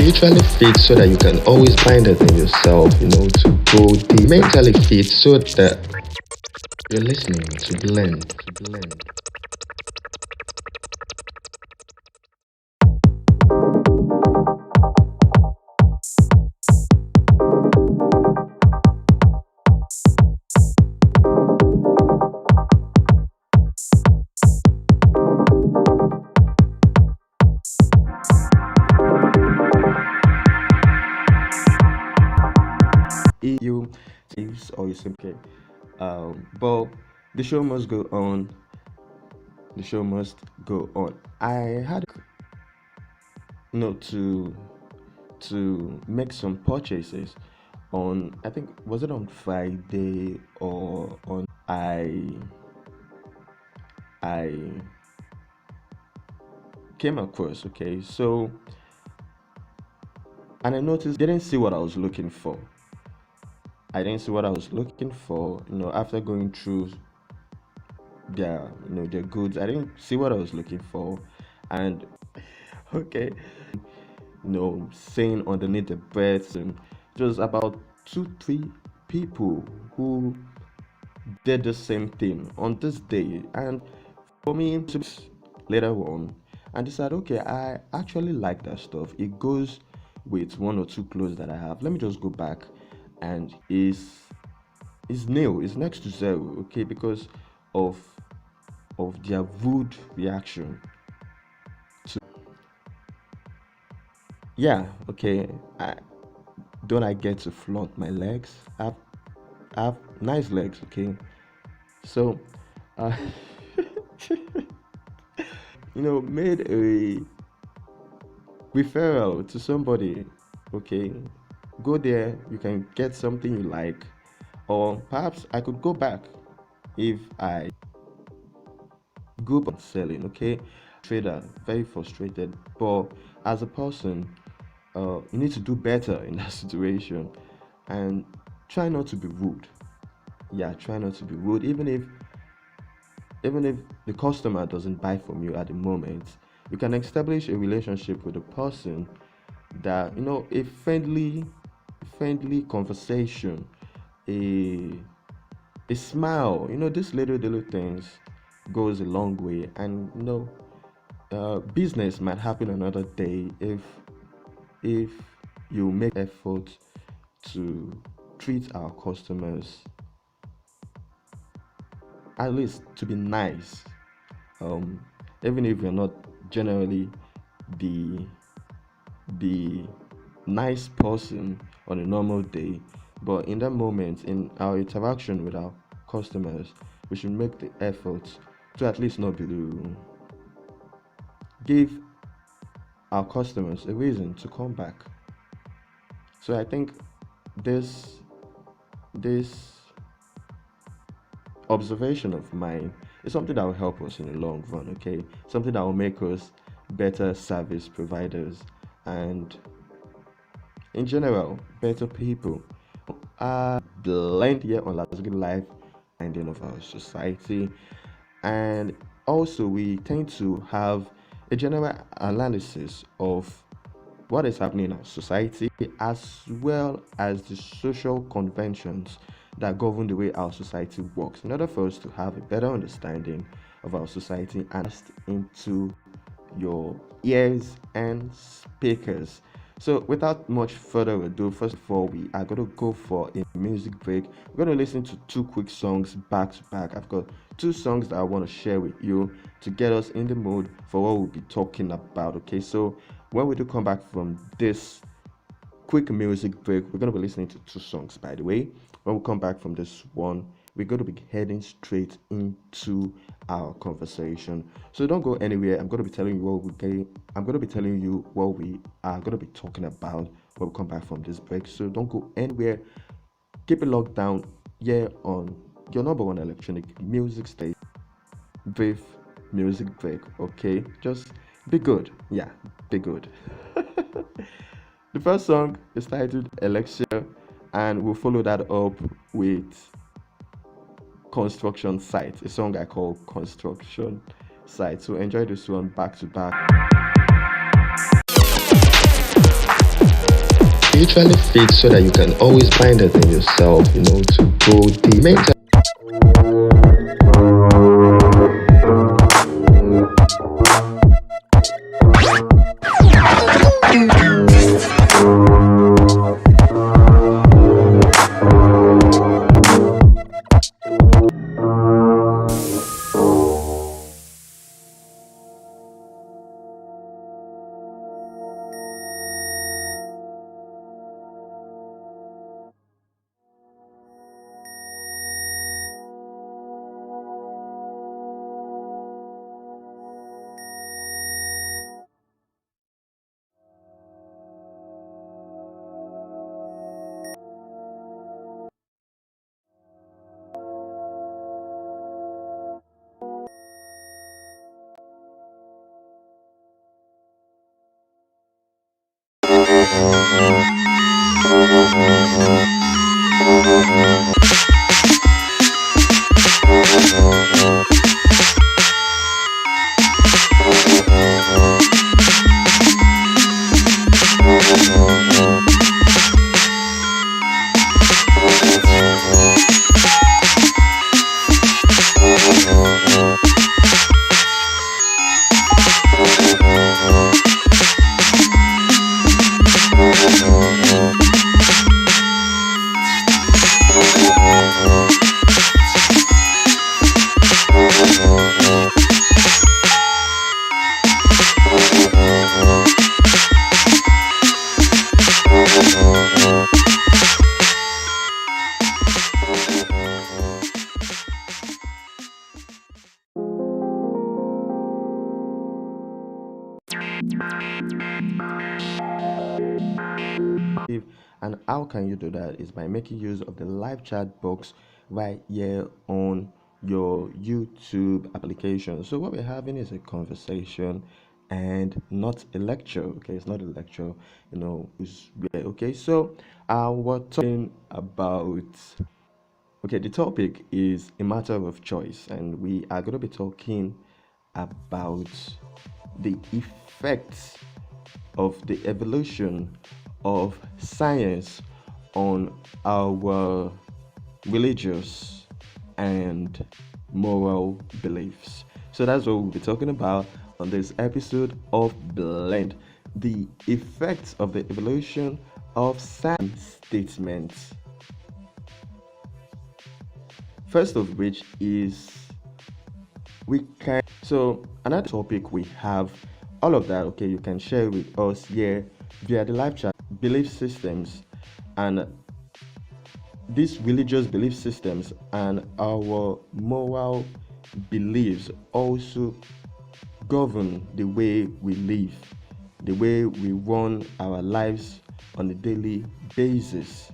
spiritually fit so that you can always find it in yourself, to go deep. Mentally fit so that you're listening to blend. You thieves or you simply but the show must go on. The show must go on. I had to make some purchases on, I think, was it on Friday or on I came across, okay, so, and I noticed didn't see what I was looking for. I didn't see what I was looking for, after going through their goods. I didn't see what I was looking for, and okay, saying underneath the breaths, and just about 2 3 people who did the same thing on this day. And for me, later on, and decided, okay, I actually like that stuff. It goes with 1 or 2 clothes that I have. Let me just go back, and is nil, is next to zero, okay, because of their rude reaction to, yeah, okay. I get to flaunt my legs. I have nice legs, okay. So, uh, made a referral to somebody, okay. Go there, you can get something you like, or perhaps I could go back if I go back selling, okay. Trader, very frustrated, but as a person, you need to do better in that situation, and try not to be rude. Yeah, try not to be rude, even if the customer doesn't buy from you at the moment. You can establish a relationship with the person, that a friendly conversation, a smile, these little things goes a long way. And business might happen another day if you make effort to treat our customers, at least to be nice, um even if you're not generally the the nice person on a normal day. But in that moment, in our interaction with our customers, we should make the effort to at least not be rude. Give our customers a reason to come back. So I think this observation of mine is something that will help us in the long run, okay? Something that will make us better service providers, and in general, better people. Blend here on Lázougi Life, ending of our society. And also, we tend to have a general analysis of what is happening in our society, as well as the social conventions that govern the way our society works, in order for us to have a better understanding of our society, and into your ears and speakers. So, without much further ado, first of all, we are going to go for a music break. We're going to listen to 2 quick songs back to back. I've got 2 songs that I want to share with you to get us in the mood for what we'll be talking about. Okay, so when we do come back from this quick music break, we're going to be listening to 2 songs, by the way. When we come back from this one, we're going to be heading straight into our conversation. So don't go anywhere. I'm going to be telling you what we are going to be talking about when we come back from this break. So don't go anywhere. Keep it locked down here on your number one electronic music station. Brief music break, okay? Just be good. Yeah, be good. The first song is titled Elixir, and we'll follow that up with Construction Site, a song I call Construction Site. So enjoy this one back to back. spiritually fit so that you can always find it in yourself, to go deep. Mental and how can you do that is by making use of the live chat box right here on your YouTube application. So what we're having is a conversation and not a lecture. Okay, it's not a lecture, okay. So we're talking about, okay, the topic is a matter of choice, and we are going to be talking about the effects of the evolution of science on our religious and moral beliefs. So that's what we'll be talking about on this episode of Blend, the effects of the evolution of science statements. First of which is so another topic we have all of that. Okay, you can share with us here via the live chat. Belief systems, and these religious belief systems and our moral beliefs also govern the way we live, the way we run our lives on a daily basis.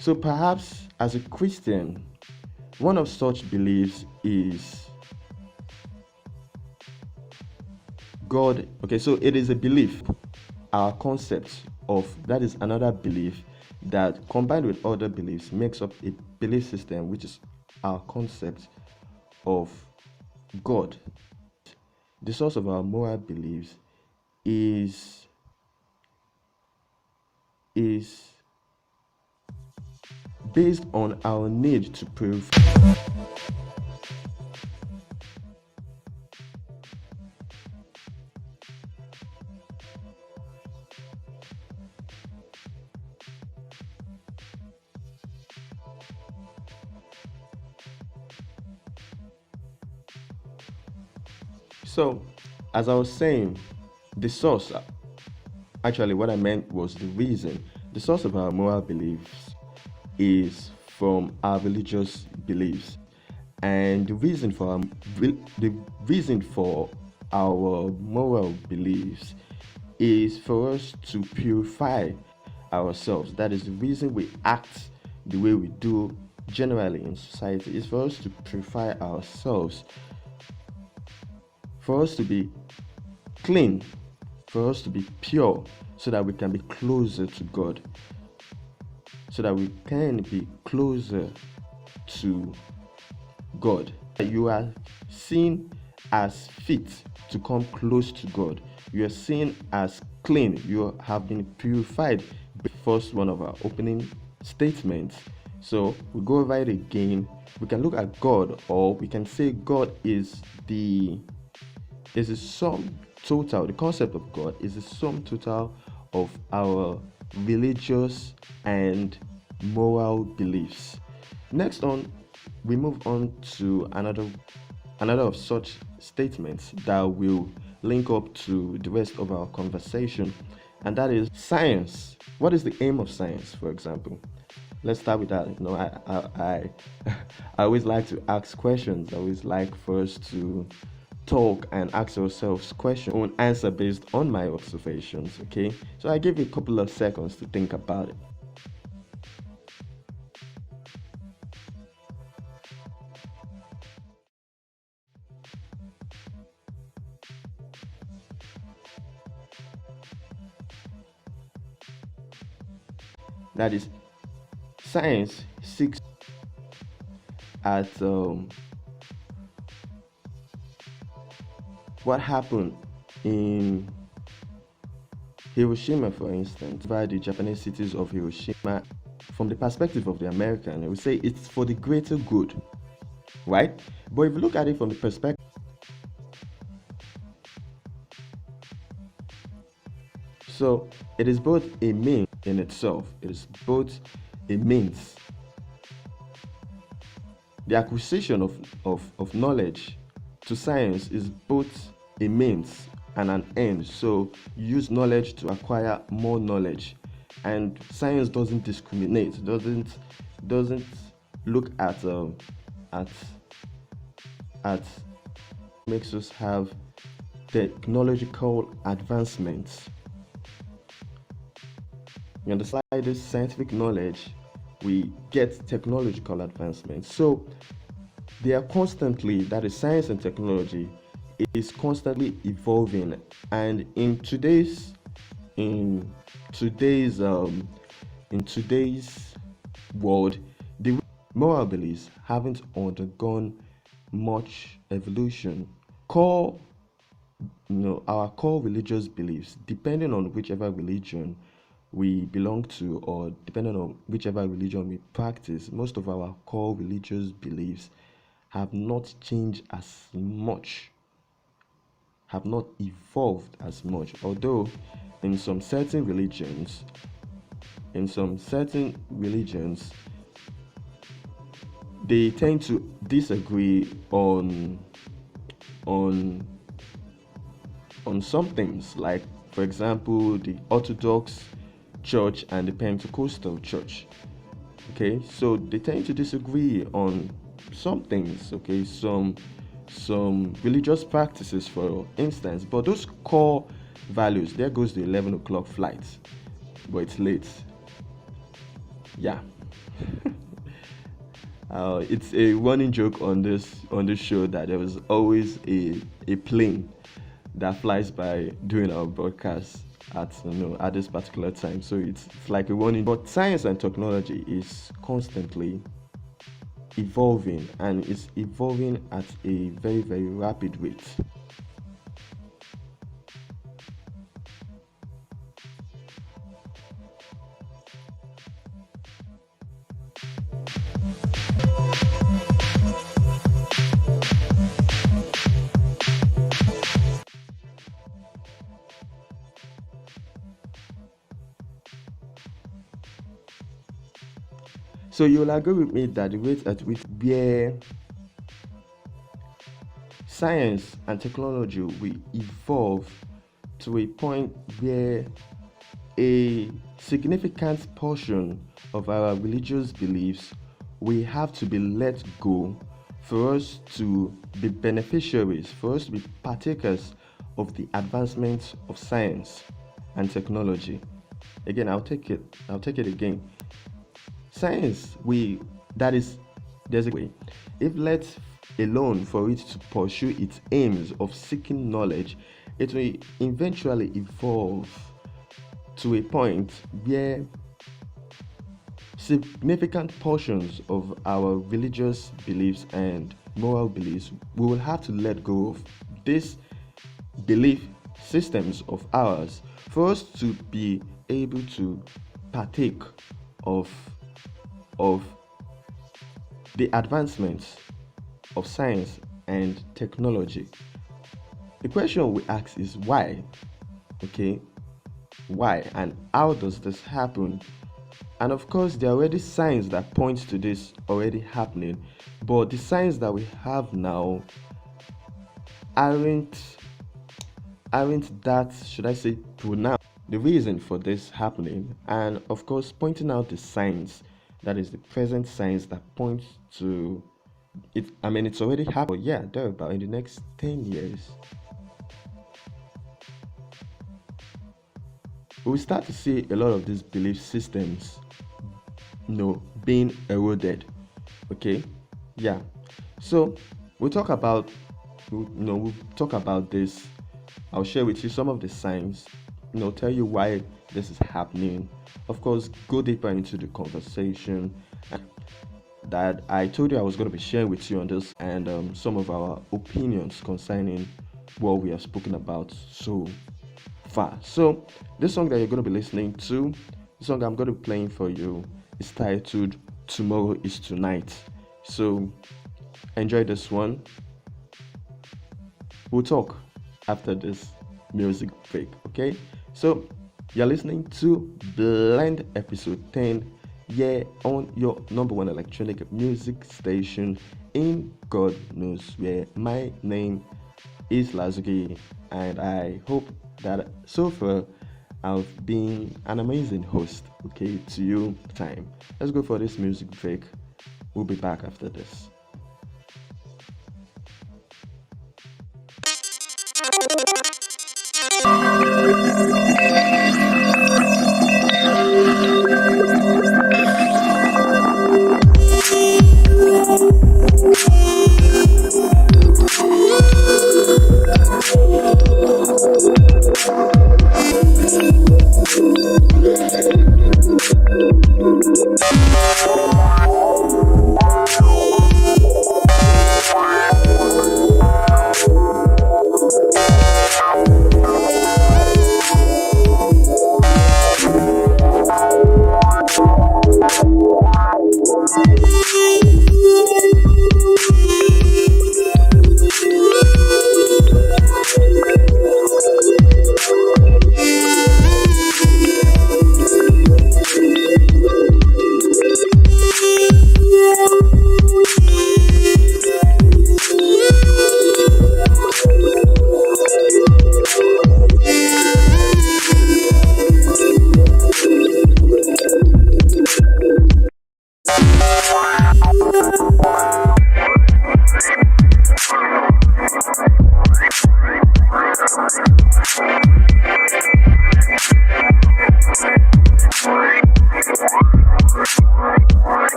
So perhaps as a Christian, one of such beliefs is God. Okay, so it is a belief, our concept of that is another belief that combined with other beliefs makes up a belief system, which is our concept of God. The source of our moral beliefs is based on our need to prove. So, as I was saying, the source, actually, what I meant was the reason. The source of our moral beliefs is from our religious beliefs, and the reason for our moral beliefs is for us to purify ourselves. That is the reason we act the way we do generally in society, is for us to purify ourselves, for us to be clean, for us to be pure, so that we can be closer to God, so that we can be closer to God. You are seen as fit to come close to God. You are seen as clean, you have been purified. First one of our opening statements. So we go over it again. We can look at God, or we can say God is the sum total. The concept of God is the sum total of our religious and moral beliefs. Next on, we move on to another of such statements that will link up to the rest of our conversation, and that is science. What is the aim of science, for example? Let's start with that. I I always like to ask questions. I always like for us to talk and ask ourselves questions and answer based on my observations. Okay, so I give you a couple of seconds to think about it. That is, science seeks at what happened in Hiroshima, for instance, by the Japanese cities of Hiroshima. From the perspective of the American, we say it's for the greater good, right? But if you look at it from the perspective, so it is both a means in itself. It is both a means. The acquisition of knowledge to science is both a means and an end. So you use knowledge to acquire more knowledge, and science doesn't discriminate. Doesn't look at makes us have technological advancements. You understand this scientific knowledge, we get technological advancements. So they are constantly, that is science and technology is constantly evolving, and in today's world, the moral beliefs haven't undergone much evolution. Core, our core religious beliefs, depending on whichever religion we belong to, or depending on whichever religion we practice, most of our core religious beliefs have not changed as much, have not evolved as much. Although in some certain religions, they tend to disagree on some things, like for example the Orthodox Church and the Pentecostal Church. Okay, so they tend to disagree on some things. Okay, some religious practices, for instance, but those core values, there goes the 11 o'clock flight, but it's late. Yeah. It's a running joke on this show that there was always a plane that flies by during our broadcast at this particular time. So it's like a warning. But science and technology is constantly evolving, and it's evolving at a very, very rapid rate. So you'll agree with me that the rate at which where science and technology will evolve to a point where a significant portion of our religious beliefs will have to be let go for us to be beneficiaries, for us to be partakers of the advancements of science and technology. Again, I'll take it again. Science, there's a way. If let alone for it to pursue its aims of seeking knowledge, it will eventually evolve to a point where significant portions of our religious beliefs and moral beliefs we will have to let go of. This belief systems of ours for us to be able to partake of of the advancements of science and technology. The question we ask is why? Okay, why and how does this happen? And of course, there are already signs that point to this already happening, but the signs that we have now aren't that, should I say, pronounced. The reason for this happening, and of course, pointing out the signs, that is the present signs that point to it. I mean, it's already happened. Yeah, there about in the next 10 years, we will start to see a lot of these belief systems, being eroded. Okay, yeah. So we'll talk about, we'll talk about this. I'll share with you some of the signs, tell you why this is happening. Of course, go deeper into the conversation that I told you I was going to be sharing with you on this, and some of our opinions concerning what we have spoken about so far. So this song that you're going to be listening to, the song I'm going to be playing for you, is titled Tomorrow is Tonight. So enjoy this one. We'll talk after this music break, okay? So you're listening to Blend episode 10, on your number one electronic music station in God knows where. My name is Lázougi, and I hope that so far I've been an amazing host, okay, to you. Time. Let's go for this music break. We'll be back after this.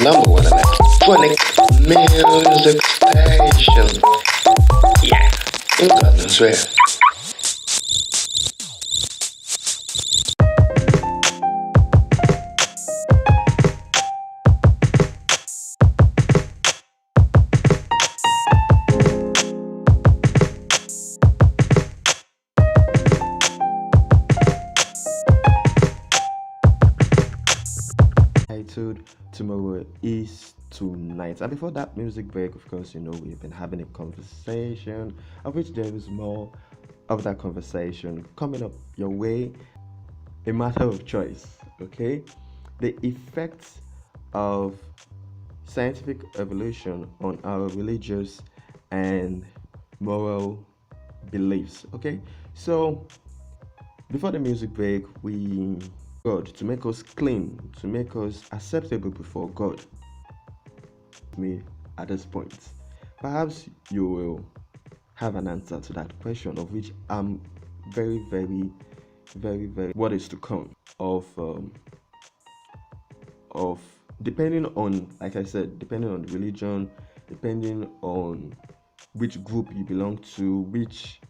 number one electronic music station. Yeah, in goodness way. Titled Tomorrow is Tonight. And before that music break, of course, we've been having a conversation, of which there is more of that conversation coming up your way. A matter of choice, okay? The effects of scientific evolution on our religious and moral beliefs, okay? So, before the music break, we God to make us clean, to make us acceptable before God. Me at this point, perhaps you will have an answer to that question, of which I'm very, very, very, very what is to come of depending on, like I said, depending on religion, depending on which group you belong to, which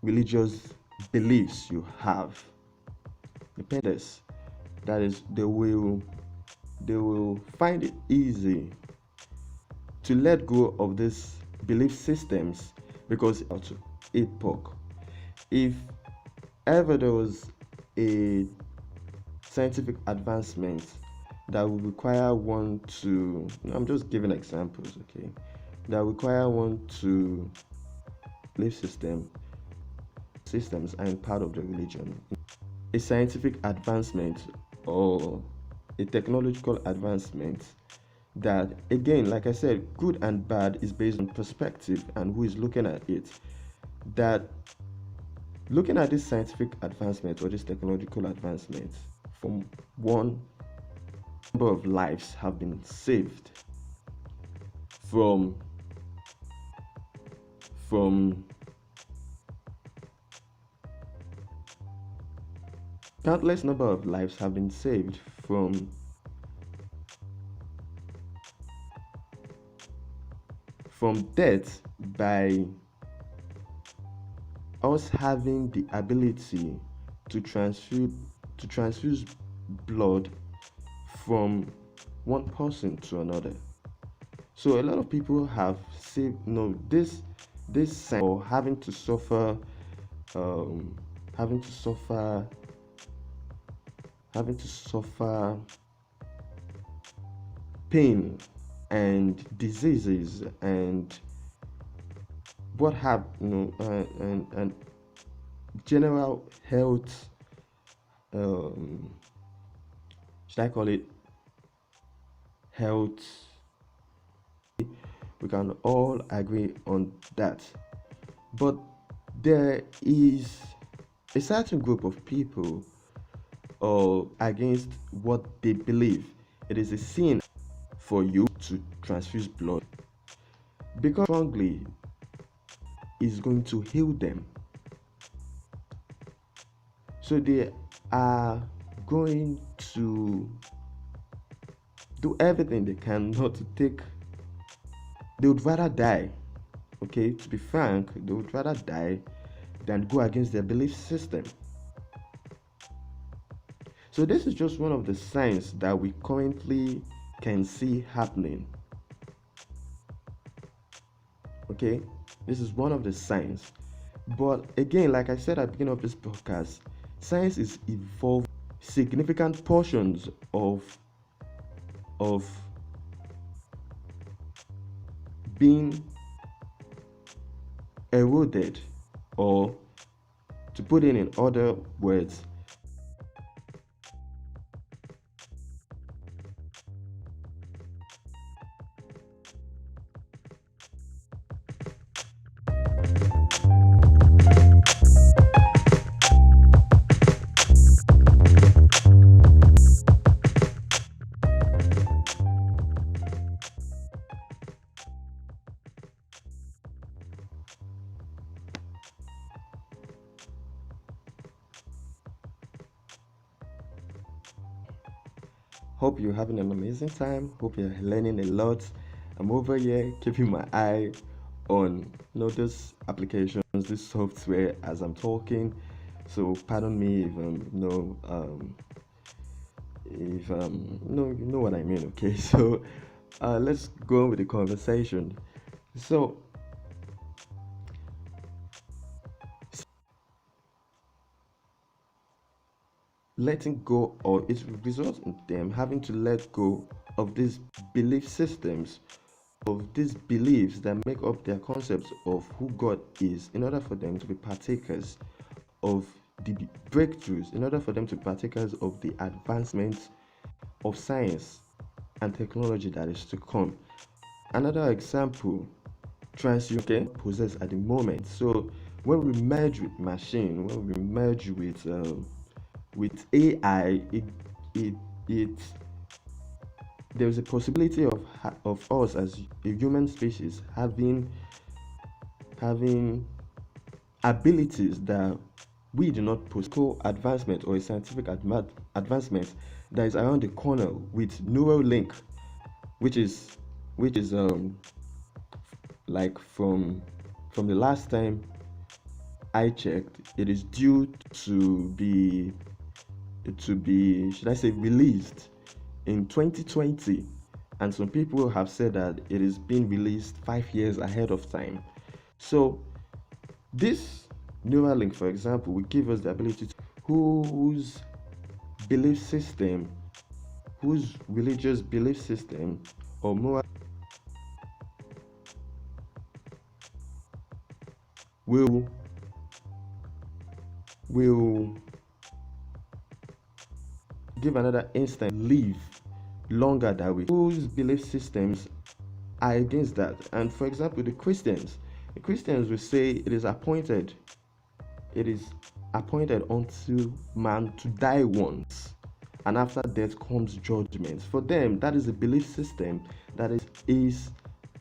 religious beliefs you have. Dependence, that is, they will find it easy to let go of these belief systems, because to eat pork. If ever there was a scientific advancement that would require one to, I'm just giving examples, okay, that require one to belief systems and part of the religion. A scientific advancement or a technological advancement that, again, like I said, good and bad is based on perspective and who is looking at it. That looking at this scientific advancement or this technological advancement, from one, number of lives have been saved from countless number of lives have been saved from death by us having the ability to transfuse blood from one person to another. So a lot of people have saved this or having to suffer having to suffer pain and diseases and what have and general health, should I call it health? We can all agree on that, but there is a certain group of people against what they believe. It is a sin for you to transfuse blood, because strongly is going to heal them. So they are going to do everything they can not to take. They would rather die, okay, to be frank, they would rather die than go against their belief system. So this is just one of the signs that we currently can see happening. Okay, this is one of the signs. But again, like I said at the beginning of this podcast, science is evolving. Significant portions of being eroded, or to put it in other words, Hope you're having an amazing time. Hope you're learning a lot. I'm over here keeping my eye on those applications, this software as I'm talking. So pardon me if you know what I mean. Okay, so let's go on with the conversation. So letting go, or it results in them having to let go of these belief systems, of these beliefs that make up their concepts of who God is, in order for them to be partakers of the breakthroughs, in order for them to be partakers of the advancements of science and technology that is to come. Another example, transhuman possess at the moment. So when we merge with machine, when we merge with AI, it it there's a possibility of us as a human species having abilities that we do not possess. Advancement or a scientific advancement that is around the corner with neural link, which is like from the last time I checked, it is due to be should I say released in 2020, and some people have said that it is being released 5 years ahead of time. So this neural link, for example, will give us the ability to whose belief system, whose religious belief system or moral will will give another instant live longer that way, whose belief systems are against that. And for example, the Christians will say it is appointed unto man to die once, and after death comes judgment. For them, that is a belief system that is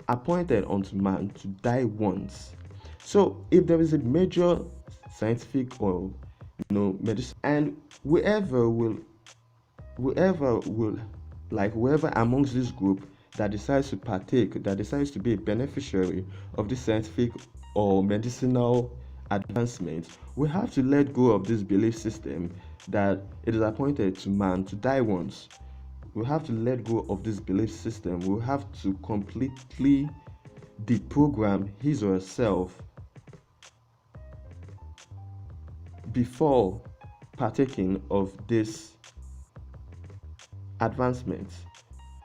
appointed unto man to die once. So if there is a major scientific or medicine, and whoever will whoever amongst this group that decides to partake, that decides to be a beneficiary of this scientific or medicinal advancement, we have to let go of this belief system that it is appointed to man to die once. We have to let go of this belief system. We have to completely deprogram his or herself before partaking of this advancement.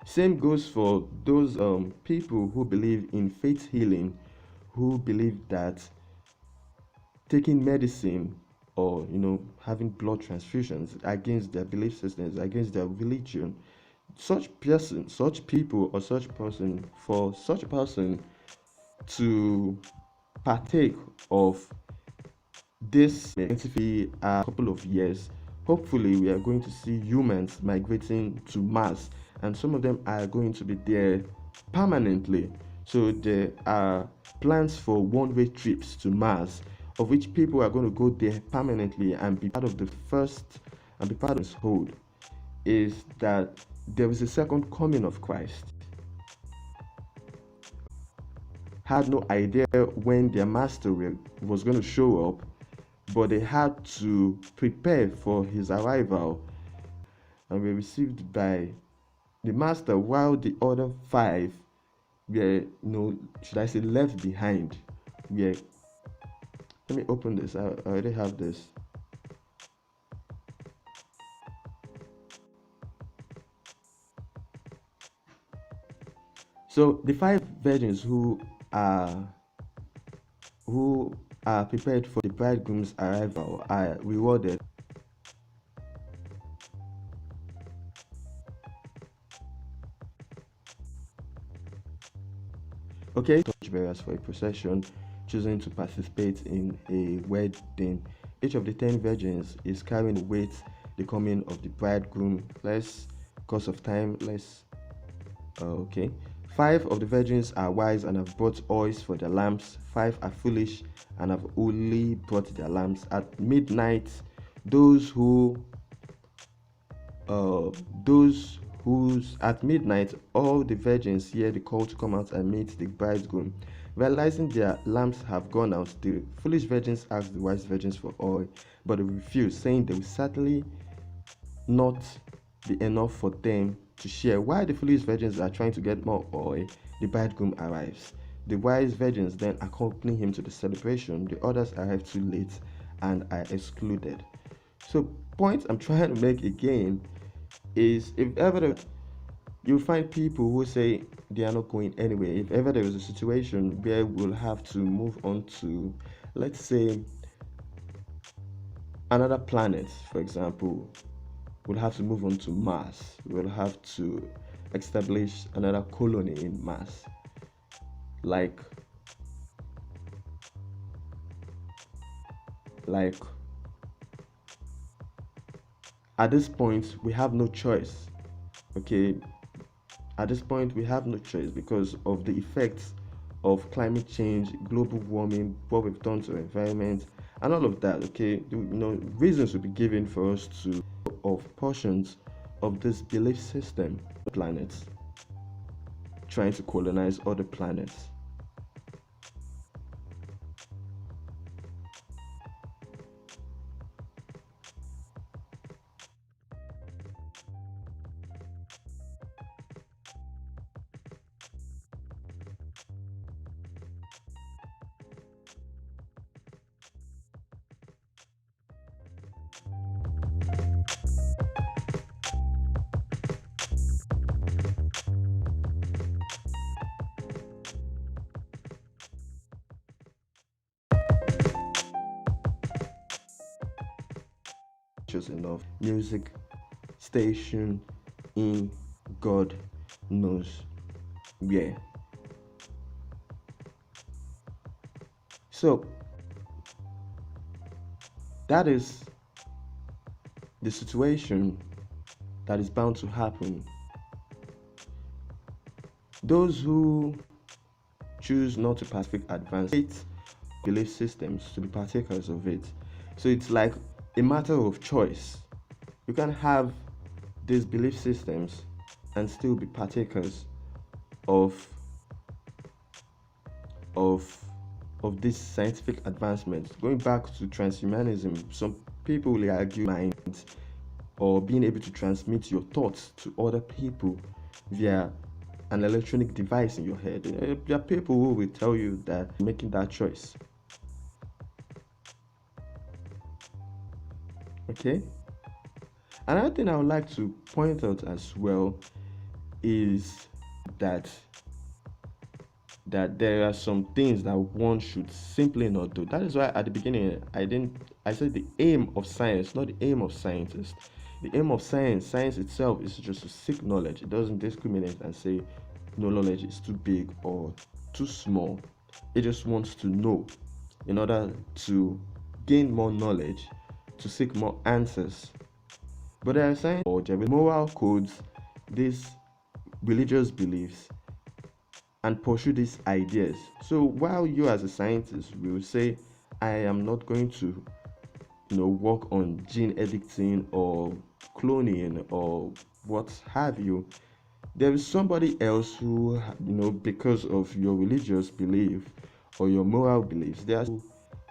Same goes for those people who believe in faith healing, who believe that taking medicine or having blood transfusions against their belief systems, against their religion. Such people, or such person, for such a person to partake of this scientifically a couple of years, hopefully we are going to see humans migrating to Mars, and some of them are going to be there permanently. So there are plans for one-way trips to Mars, of which people are going to go there permanently and be part of the first and be part of this whole is that there is a second coming of Christ. Had no idea when their master was going to show up, but they had to prepare for his arrival and were received by the master, while the other five were, should I say, left behind. Let me open this. I already have this. So the five virgins who are prepared for the bridegroom's arrival are rewarded. Okay, torchbearers for a procession choosing to participate in a wedding. Each of the 10 virgins is carrying with the coming of the bridegroom. Cause of time, okay. 5 of the virgins are wise and have brought oils for their lamps. 5 are foolish and have only brought their lamps. At midnight, those who whose at midnight all the virgins hear the call to come out and meet the bridegroom. Realizing their lamps have gone out, the foolish virgins ask the wise virgins for oil, but they refuse, saying they will certainly not be enough for them to share. While the foolish virgins are trying to get more oil, the bridegroom arrives. The wise virgins then accompany him to the celebration. The others arrive too late and are excluded. So, point I'm trying to make again is, if ever you'll find people who say they are not going anywhere. If ever there is a situation where we'll have to move on to, let's say, another planet, for example, we'll have to move on to Mars. We'll have to establish another colony in Mars. Like at this point we have no choice. Okay, at this point we have no choice because of the effects of climate change, global warming, what we've done to our environment, and all of that. Okay, reasons will be given for us to of portions of this belief system, planets trying to colonize other planets. Just enough music station in God knows where. So that is the situation that is bound to happen. Those who choose not to participate advance belief systems to be partakers of it. So it's like a matter of choice. You can have these belief systems and still be partakers of this scientific advancement. Going back to transhumanism, some people will argue minds or being able to transmit your thoughts to other people via an electronic device in your head. There are people who will tell you that making that choice. Okay, another thing I would like to point out as well is that there are some things that one should simply not do. That is why at the beginning I said the aim of science, not the aim of scientists. The aim of science itself is just to seek knowledge. It doesn't discriminate and say no knowledge is too big or too small. It just wants to know in order to gain more knowledge, to seek more answers. But there are science or moral codes, these religious beliefs, and pursue these ideas. So while you as a scientist will say, I am not going to work on gene editing or cloning or what have you, there is somebody else who, because of your religious belief or your moral beliefs,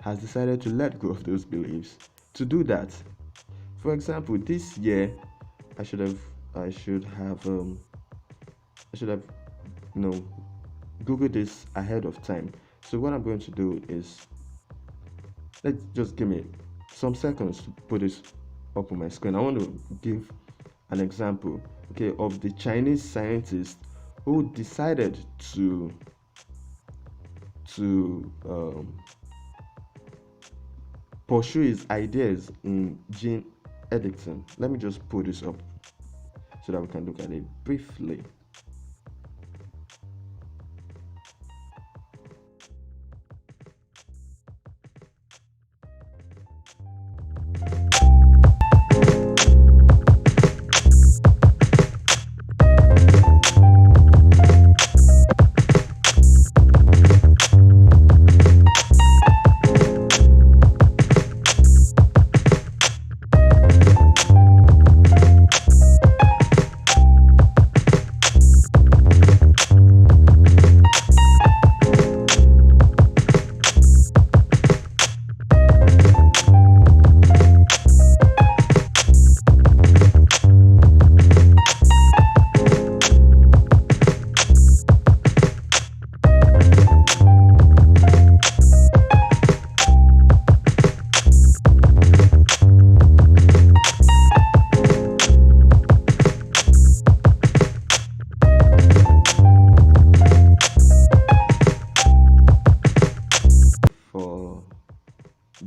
has decided to let go of those beliefs to do that. For example, this year I should have Googled this ahead of time. So what I'm going to do is, let's just give me some seconds to put this up on my screen. I want to give an example, okay, of the Chinese scientist who decided to pursue his ideas in gene editing. Let me just put this up so that we can look at it briefly.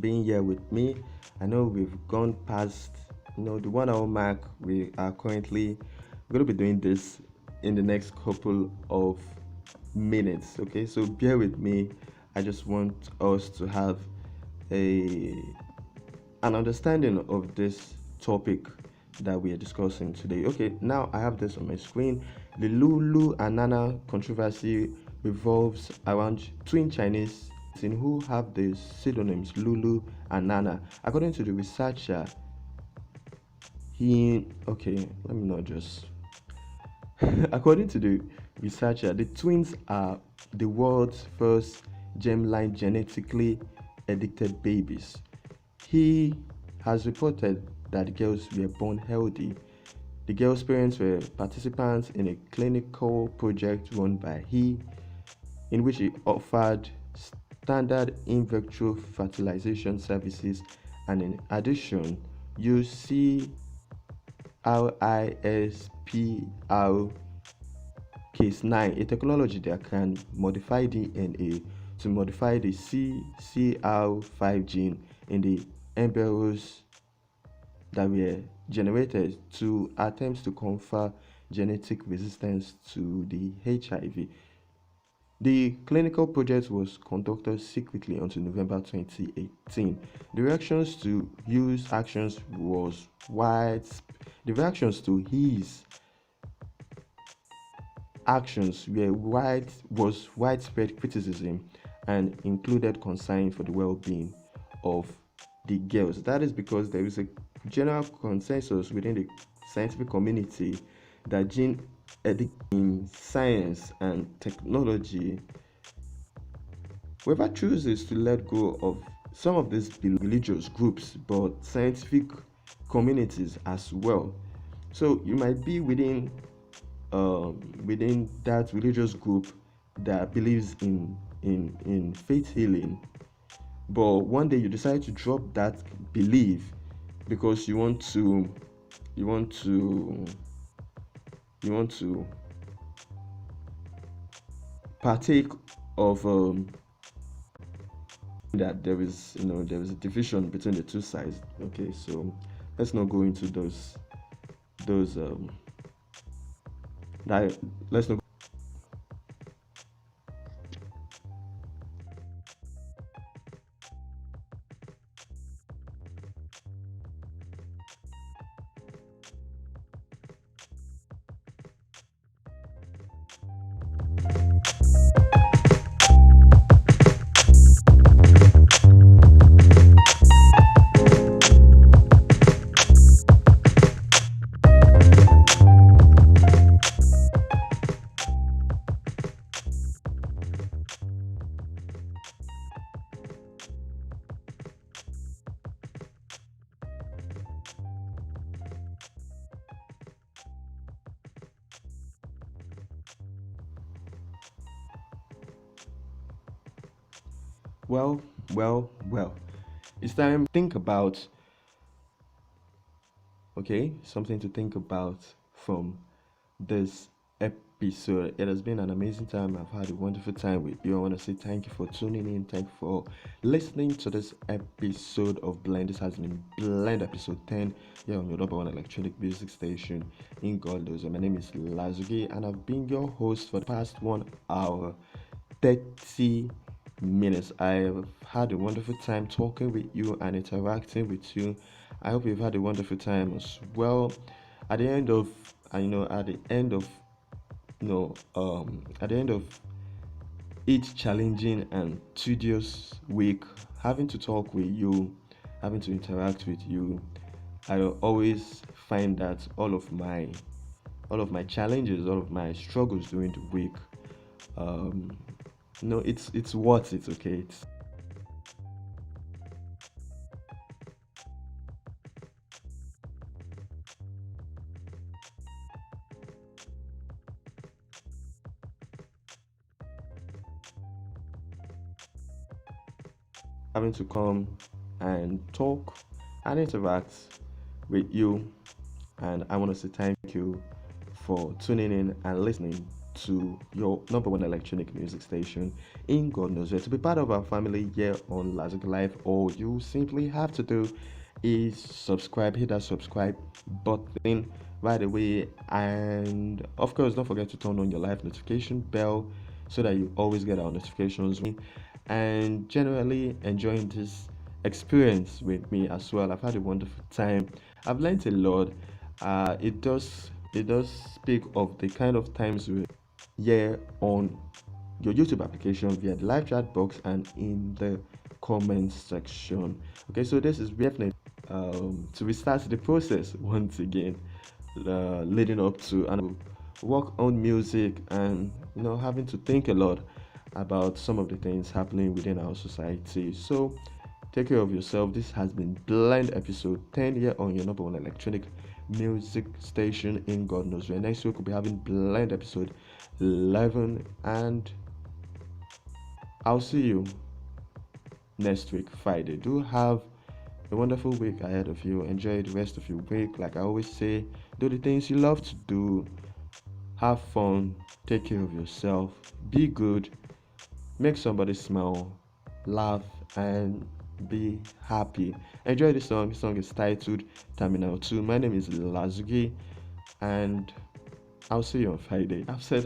being here with me. I know we've gone past, the 1 hour mark. We are currently going to be doing this in the next couple of minutes. Okay, so bear with me. I just want us to have a an understanding of this topic that we are discussing today. Okay, now I have this on my screen. The Lulu and Nana controversy revolves around twin Chinese who have the pseudonyms Lulu and Nana. According to the researcher, let me not just. According to the researcher, the twins are the world's first germline genetically edited babies. He has reported that the girls were born healthy. The girls' parents were participants in a clinical project run by he, in which he offered standard in vitro fertilization services and in addition used CRISPR case 9, a technology that can modify DNA to modify the CCR5 gene in the embryos that were generated to attempt to confer genetic resistance to the HIV. The clinical project was conducted secretly until November 2018. The reactions to his actions was widespread criticism and included concern for the well-being of the girls. That is because there is a general consensus within the scientific community that gene editing in science and technology, whoever chooses to let go of some of these religious groups but scientific communities as well. So you might be within that religious group that believes in faith healing, but one day you decide to drop that belief because you want to partake of that there is a division between the two sides. Okay, so let's not go into those let's not. Well. It's time to think about, something to think about from this episode. It has been an amazing time. I've had a wonderful time with you. I want to say thank you for tuning in. Thank you for listening to this episode of Blend. This has been Blend episode 10 here on your number one electronic music station in Goldoza. My name is Lázougi and I've been your host for the past 1 hour 30 minutes. I've had a wonderful time talking with you and interacting with you. I hope you've had a wonderful time as well. At the end of each challenging and tedious week, having to talk with you, having to interact with you, I always find that all of my challenges, all of my struggles during the week, it's worth it. Okay, it's having to come and talk and interact with you. And I want to say thank you for tuning in and listening to your number one electronic music station in God knows where. To be part of our family here on Lázougi Live, all you simply have to do is subscribe, hit that subscribe button right away, and of course don't forget to turn on your live notification bell so that you always get our notifications, and generally enjoying this experience with me as well. I've had a wonderful time. I've learned a lot. It does speak of the kind of times we here on your YouTube application via the live chat box and in the comments section. Okay, so this is definitely to restart the process once again, leading up to and work on music, and having to think a lot about some of the things happening within our society. So take care of yourself. This has been Blend episode 10 here on your number one electronic music station in God knows where. Next week we'll be having Blend episode 11, and I'll see you next week, Friday. Do have a wonderful week ahead of you. Enjoy the rest of your week. Like I always say, do the things you love to do. Have fun. Take care of yourself. Be good. Make somebody smile. Laugh and be happy. Enjoy the song. The song is titled Terminal 2. My name is Lázougi, and I'll see you on Friday. I've said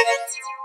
Thank you.